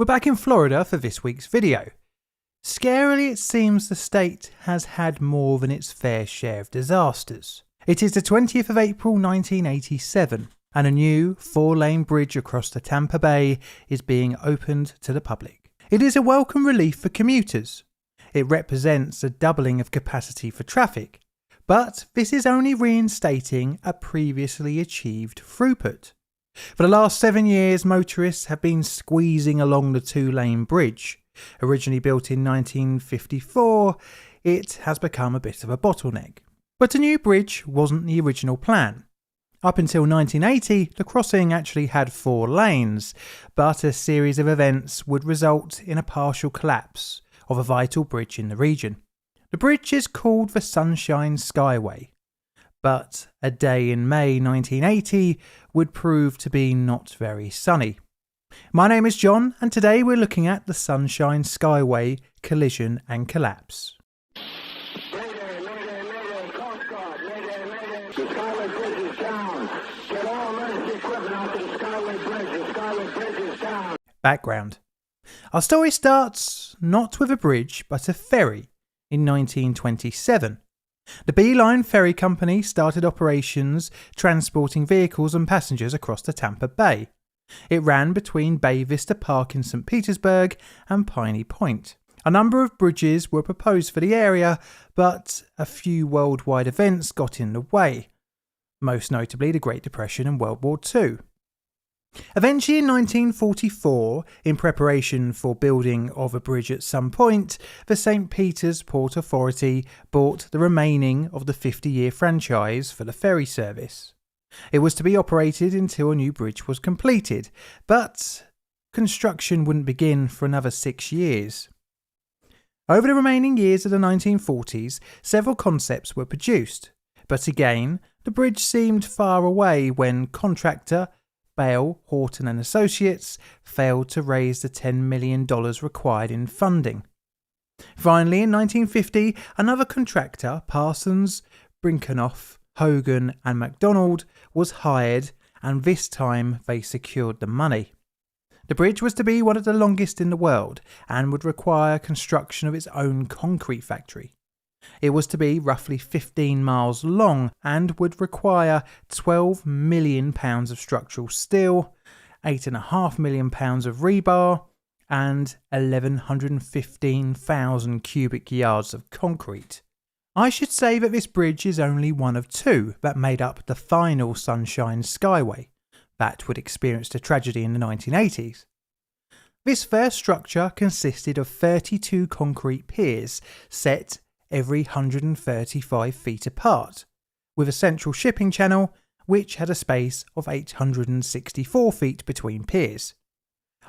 We're back in Florida for this week's video. Scarily, it seems the state has had more than its fair share of disasters. It is the 20th of April 1987, and a new 4-lane bridge across the Tampa Bay is being opened to the public. It is a welcome relief for commuters. It represents a doubling of capacity for traffic, but this is only reinstating a previously achieved throughput. For the last 7 years, motorists have been squeezing along the 2-lane bridge. Originally built in 1954, it has become a bit of a bottleneck. But a new bridge wasn't the original plan. Up until 1980, the crossing actually had 4 lanes, but a series of events would result in a partial collapse of a vital bridge in the region. The bridge is called the Sunshine Skyway, but a day in May 1980 would prove to be not very sunny. My name is John, and today we're looking at the Sunshine Skyway collision and collapse. Mayday, Coast Guard, mayday. The Skyway Bridge is down. Get all emergency equipment out to the Skyway Bridge. The Skyway Bridge is down. Background. Our story starts not with a bridge, but a ferry in 1927. The Beeline Ferry Company started operations transporting vehicles and passengers across the Tampa Bay. It ran between Bay Vista Park in St. Petersburg and Piney Point. A number of bridges were proposed for the area, but a few worldwide events got in the way, most notably the Great Depression and World War II. Eventually in 1944, in preparation for building of a bridge at some point, the St. Peter's Port Authority bought the remaining of the 50-year franchise for the ferry service. It was to be operated until a new bridge was completed, but construction wouldn't begin for another 6 years. Over the remaining years of the 1940s, several concepts were produced, but again, the bridge seemed far away when contractor Bale, Horton and Associates failed to raise the $10 million required in funding. Finally, in 1950, another contractor, Parsons, Brinkenoff, Hogan and MacDonald, was hired, and this time they secured the money. The bridge was to be one of the longest in the world and would require construction of its own concrete factory. It was to be roughly 15 miles long and would require £12 million of structural steel, £8.5 million of rebar, and 1,115,000 cubic yards of concrete. I should say that this bridge is only one of 2 that made up the final Sunshine Skyway that would experience the tragedy in the 1980s. This first structure consisted of 32 concrete piers set every 135 feet apart, with a central shipping channel which had a space of 864 feet between piers.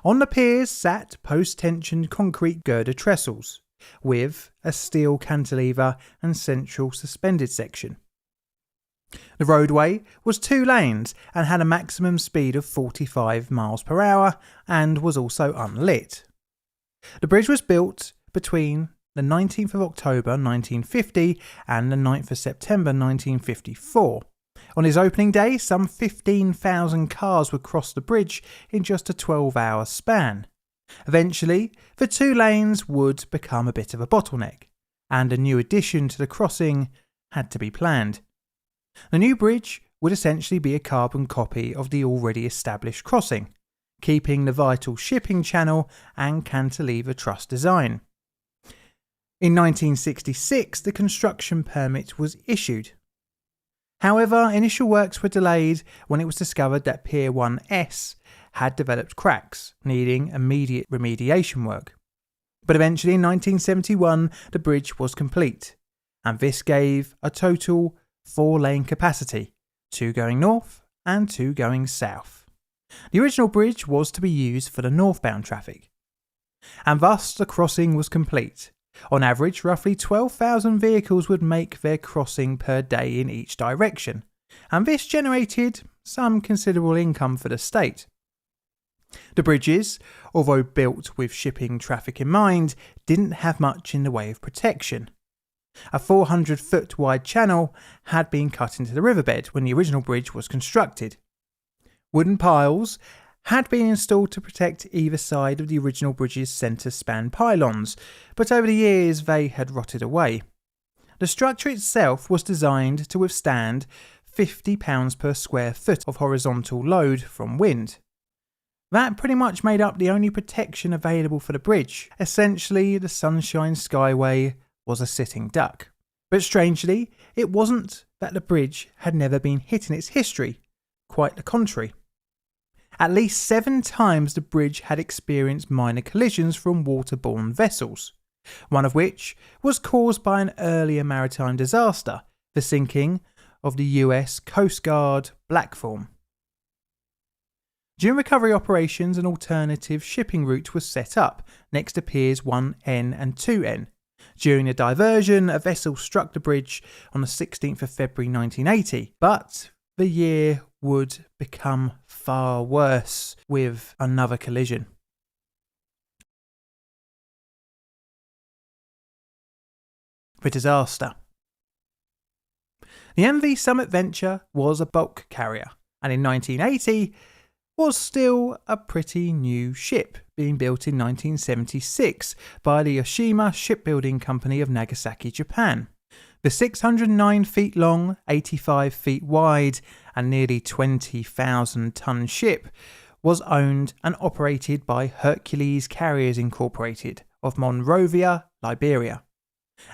On the piers sat post-tensioned concrete girder trestles, with a steel cantilever and central suspended section. The roadway was 2 lanes and had a maximum speed of 45 miles per hour and was also unlit. The bridge was built between the 19th of October 1950 and the 9th of September 1954. On its opening day, some 15,000 cars would cross the bridge in just a 12-hour span. Eventually, the 2 lanes would become a bit of a bottleneck, and a new addition to the crossing had to be planned. The new bridge would essentially be a carbon copy of the already established crossing, keeping the vital shipping channel and cantilever truss design. In 1966, the construction permit was issued. However, initial works were delayed when it was discovered that Pier 1S had developed cracks, needing immediate remediation work. But eventually in 1971, the bridge was complete, and this gave a total 4-lane capacity, 2 going north and 2 going south. The original bridge was to be used for the northbound traffic, and thus the crossing was complete. On average, roughly 12,000 vehicles would make their crossing per day in each direction, and this generated some considerable income for the state. The bridges, although built with shipping traffic in mind, didn't have much in the way of protection. A 400-foot wide channel had been cut into the riverbed when the original bridge was constructed. Wooden piles had been installed to protect either side of the original bridge's centre span pylons, but over the years they had rotted away. The structure itself was designed to withstand £50 per square foot of horizontal load from wind. That pretty much made up the only protection available for the bridge. Essentially, the Sunshine Skyway was a sitting duck. But strangely, it wasn't that the bridge had never been hit in its history. Quite the contrary. At least 7 times the bridge had experienced minor collisions from waterborne vessels, one of which was caused by an earlier maritime disaster, the sinking of the US Coast Guard Blackthorn. During recovery operations, an alternative shipping route was set up next to Piers 1N and 2N. During the diversion, a vessel struck the bridge on the 16th of February 1980, but the year would become far worse with another collision. The disaster. The MV Summit Venture was a bulk carrier, and in 1980 was still a pretty new ship, being built in 1976 by the Yoshima Shipbuilding Company of Nagasaki, Japan. The 609 feet long, 85 feet wide, and nearly 20,000-ton ship was owned and operated by Hercules Carriers Incorporated of Monrovia, Liberia,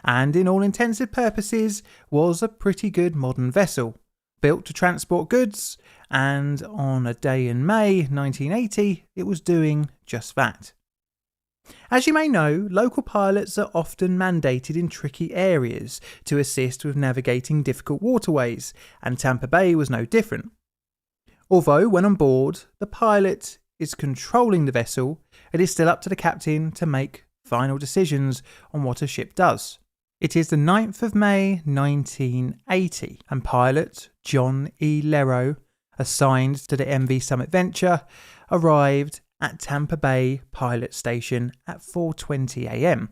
and in all intensive purposes was a pretty good modern vessel, built to transport goods, and on a day in May 1980 it was doing just that. As you may know, local pilots are often mandated in tricky areas to assist with navigating difficult waterways, and Tampa Bay was no different. Although when on board, the pilot is controlling the vessel, it is still up to the captain to make final decisions on what a ship does. It is the 9th of May 1980, and pilot John E. Lero, assigned to the MV Summit Venture, arrived at Tampa Bay Pilot Station at 4:20 a.m.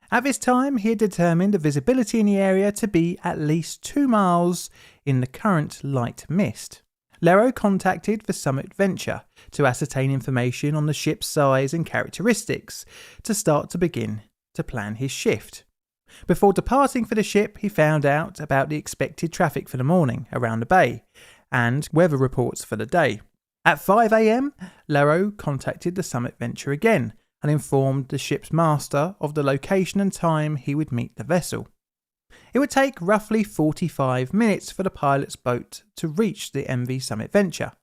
At this time, he had determined the visibility in the area to be at least 2 miles in the current light mist. Lero contacted the Summit Venture to ascertain information on the ship's size and characteristics to begin to plan his shift. Before departing for the ship, he found out about the expected traffic for the morning around the bay and weather reports for the day. At 5 a.m, Lero contacted the Summit Venture again and informed the ship's master of the location and time he would meet the vessel. It would take roughly 45 minutes for the pilot's boat to reach the MV Summit Venture.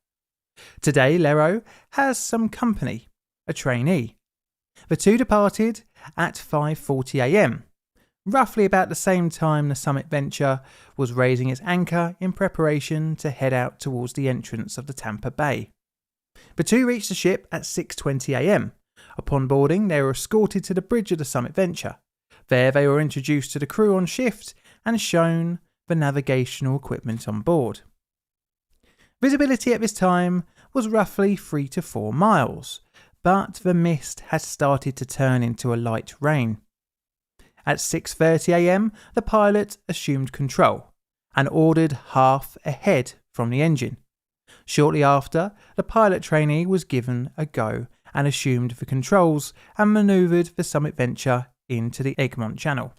Today, Lero has some company, a trainee. The two departed at 5:40 a.m, roughly about the same time the Summit Venture was raising its anchor in preparation to head out towards the entrance of the Tampa Bay. The two reached the ship at 6:20 a.m. Upon boarding, they were escorted to the bridge of the Summit Venture. There they were introduced to the crew on shift and shown the navigational equipment on board. Visibility at this time was roughly 3 to 4 miles, but the mist had started to turn into a light rain. At 6:30 a.m, the pilot assumed control and ordered half ahead from the engine. Shortly after, the pilot trainee was given a go and assumed the controls and manoeuvred the Summit Venture into the Egmont Channel.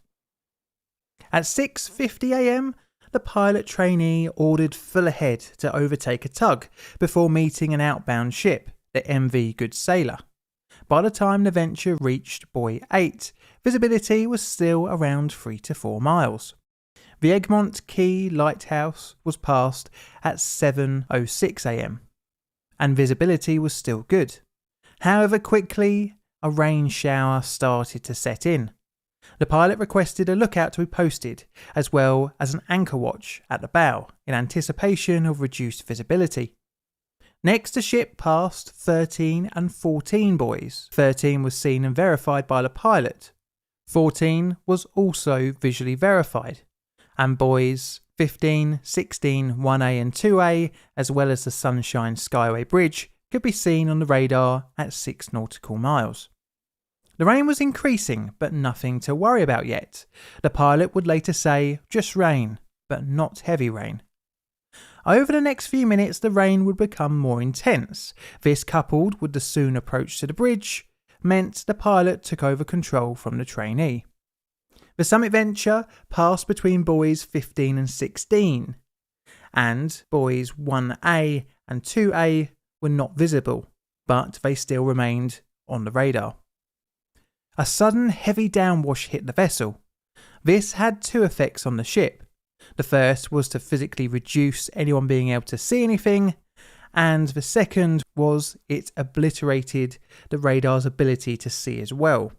At 6:50 a.m, the pilot trainee ordered full ahead to overtake a tug before meeting an outbound ship, the MV Good Sailor. By the time the Venture reached Buoy 8, visibility was still around 3 to 4 miles. The Egmont Key Lighthouse was passed at 7:06 a.m, and visibility was still good. However, quickly a rain shower started to set in. The pilot requested a lookout to be posted, as well as an anchor watch at the bow, in anticipation of reduced visibility. Next, the ship passed 13 and 14 buoys. 13 was seen and verified by the pilot. 14 was also visually verified, and buoys 15, 16, 1A and 2A, as well as the Sunshine Skyway Bridge, could be seen on the radar at 6 nautical miles. The rain was increasing, but nothing to worry about yet. The pilot would later say, just rain, but not heavy rain. Over the next few minutes, the rain would become more intense. This, coupled with the soon approach to the bridge, meant the pilot took over control from the trainee. The Summit Venture passed between buoys 15 and 16, and buoys 1A and 2A were not visible, but they still remained on the radar. A sudden heavy downwash hit the vessel. This had two effects on the ship. The first was to physically reduce anyone being able to see anything, and the second was it obliterated the radar's ability to see as well.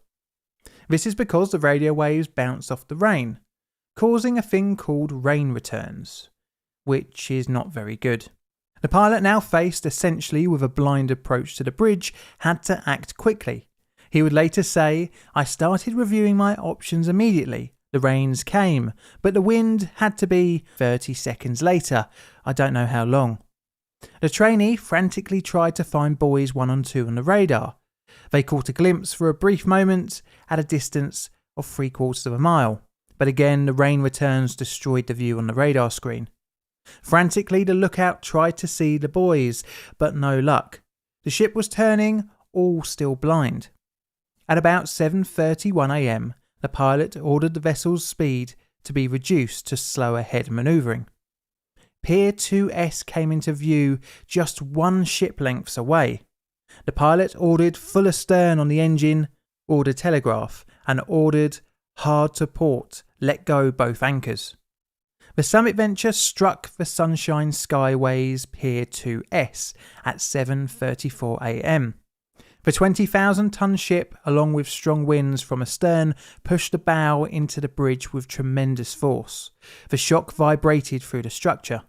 This is because the radio waves bounced off the rain, causing a thing called rain returns, which is not very good. The pilot, now faced essentially with a blind approach to the bridge, had to act quickly. He would later say, "I started reviewing my options immediately. The rains came, but the wind had to be 30 seconds later. I don't know how long." The trainee frantically tried to find buoys 1 and 2 on the radar. They caught a glimpse for a brief moment at a distance of 3/4 of a mile, but again the rain returns destroyed the view on the radar screen. Frantically, the lookout tried to see the buoys, but no luck. The ship was turning, all still blind. At about 7:31 a.m, the pilot ordered the vessel's speed to be reduced to slower head manoeuvring. Pier 2S came into view just 1 ship lengths away. The pilot ordered full astern on the engine, ordered telegraph, and ordered hard to port, let go both anchors. The Summit Venture struck the Sunshine Skyway's Pier 2S at 7:34 a.m. The 20,000-ton ship, along with strong winds from astern, pushed the bow into the bridge with tremendous force. The shock vibrated through the structure.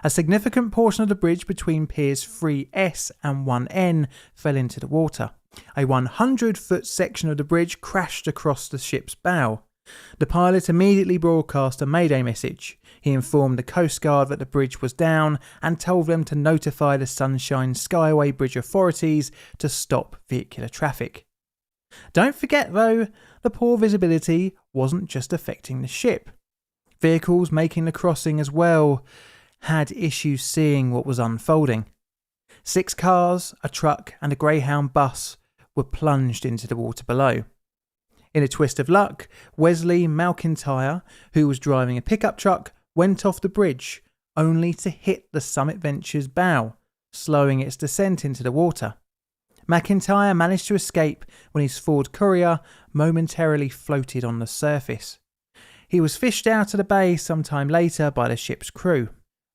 A significant portion of the bridge between Piers 3S and 1N fell into the water. A 100-foot section of the bridge crashed across the ship's bow. The pilot immediately broadcast a mayday message. He informed the Coast Guard that the bridge was down and told them to notify the Sunshine Skyway Bridge authorities to stop vehicular traffic. Don't forget though, the poor visibility wasn't just affecting the ship. Vehicles making the crossing as well had issues seeing what was unfolding. 6 cars, a truck and a Greyhound bus were plunged into the water below. In a twist of luck, Wesley McIntyre, who was driving a pickup truck, went off the bridge, only to hit the Summit Venture's bow, slowing its descent into the water. McIntyre managed to escape when his Ford Courier momentarily floated on the surface. He was fished out of the bay sometime later by the ship's crew.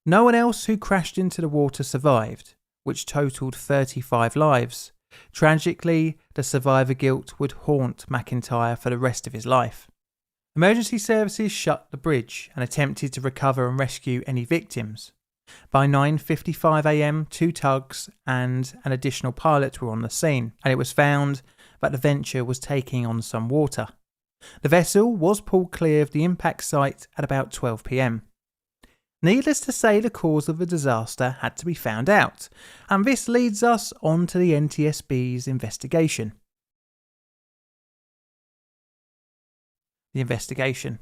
No one else who crashed into the water survived, which totaled 35 lives. Tragically, the survivor guilt would haunt McIntyre for the rest of his life. Emergency services shut the bridge and attempted to recover and rescue any victims. By 9:55 a.m, 2 tugs and an additional pilot were on the scene, and it was found that the Venture was taking on some water. The vessel was pulled clear of the impact site at about 12 p.m. Needless to say, the cause of the disaster had to be found out, and this leads us on to the NTSB's investigation. The investigation.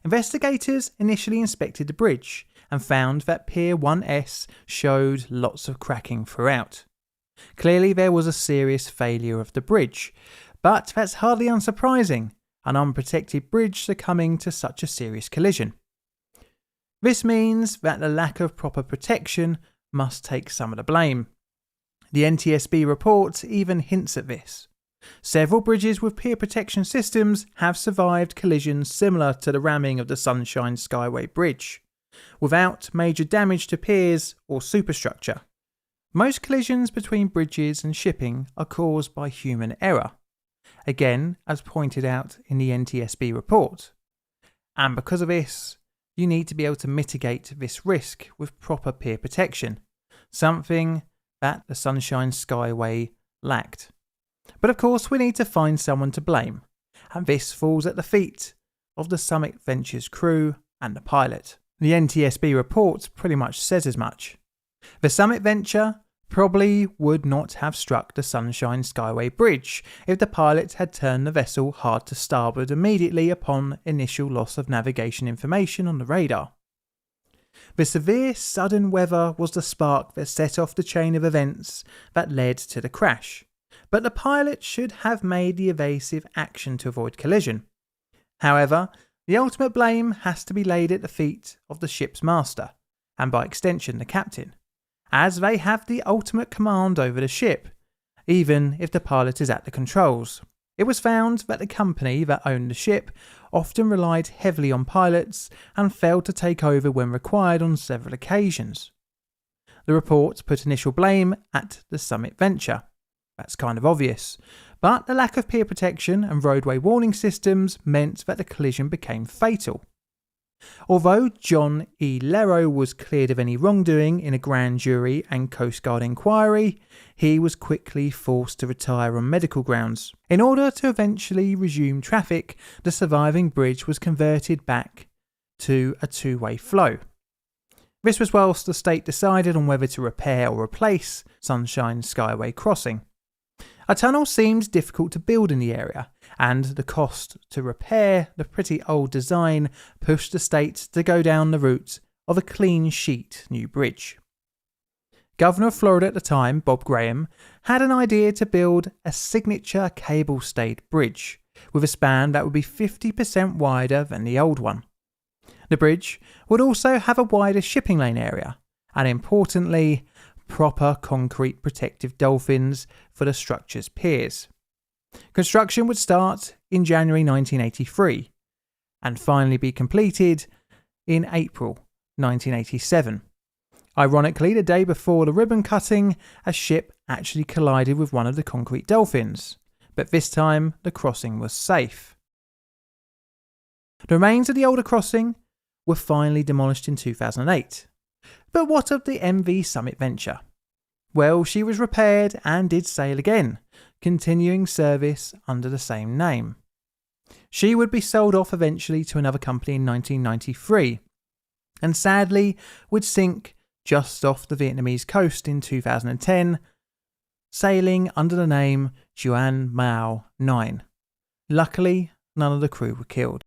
Investigators initially inspected the bridge and found that Pier 1S showed lots of cracking throughout. Clearly there was a serious failure of the bridge, but that's hardly unsurprising, an unprotected bridge succumbing to such a serious collision. This means that the lack of proper protection must take some of the blame. The NTSB report even hints at this. Several bridges with pier protection systems have survived collisions similar to the ramming of the Sunshine Skyway Bridge, without major damage to piers or superstructure. Most collisions between bridges and shipping are caused by human error, again as pointed out in the NTSB report. And because of this, you need to be able to mitigate this risk with proper pier protection, something that the Sunshine Skyway lacked. But of course we need to find someone to blame, and this falls at the feet of the Summit Venture's crew and the pilot. The NTSB report pretty much says as much. The Summit Venture probably would not have struck the Sunshine Skyway Bridge if the pilot had turned the vessel hard to starboard immediately upon initial loss of navigation information on the radar. The severe sudden weather was the spark that set off the chain of events that led to the crash, but the pilot should have made the evasive action to avoid collision. However, the ultimate blame has to be laid at the feet of the ship's master, and by extension the captain, as they have the ultimate command over the ship, even if the pilot is at the controls. It was found that the company that owned the ship often relied heavily on pilots and failed to take over when required on several occasions. The report put initial blame at the Summit Venture. That's kind of obvious, but the lack of pier protection and roadway warning systems meant that the collision became fatal. Although John E. Lero was cleared of any wrongdoing in a grand jury and Coast Guard inquiry, he was quickly forced to retire on medical grounds. In order to eventually resume traffic, the surviving bridge was converted back to a two-way flow. This was whilst the state decided on whether to repair or replace Sunshine Skyway crossing. A tunnel seemed difficult to build in the area, and the cost to repair the pretty old design pushed the state to go down the route of a clean sheet new bridge. Governor of Florida at the time, Bob Graham, had an idea to build a signature cable-stayed bridge with a span that would be 50% wider than the old one. The bridge would also have a wider shipping lane area, and importantly, proper concrete protective dolphins for the structure's piers. Construction would start in January 1983 and finally be completed in April 1987. Ironically, the day before the ribbon cutting, a ship actually collided with one of the concrete dolphins, but this time the crossing was safe. The remains of the older crossing were finally demolished in 2008. But what of the MV Summit Venture? Well, she was repaired and did sail again, continuing service under the same name. She would be sold off eventually to another company in 1993, and sadly would sink just off the Vietnamese coast in 2010, sailing under the name Juan Mao 9. Luckily, none of the crew were killed.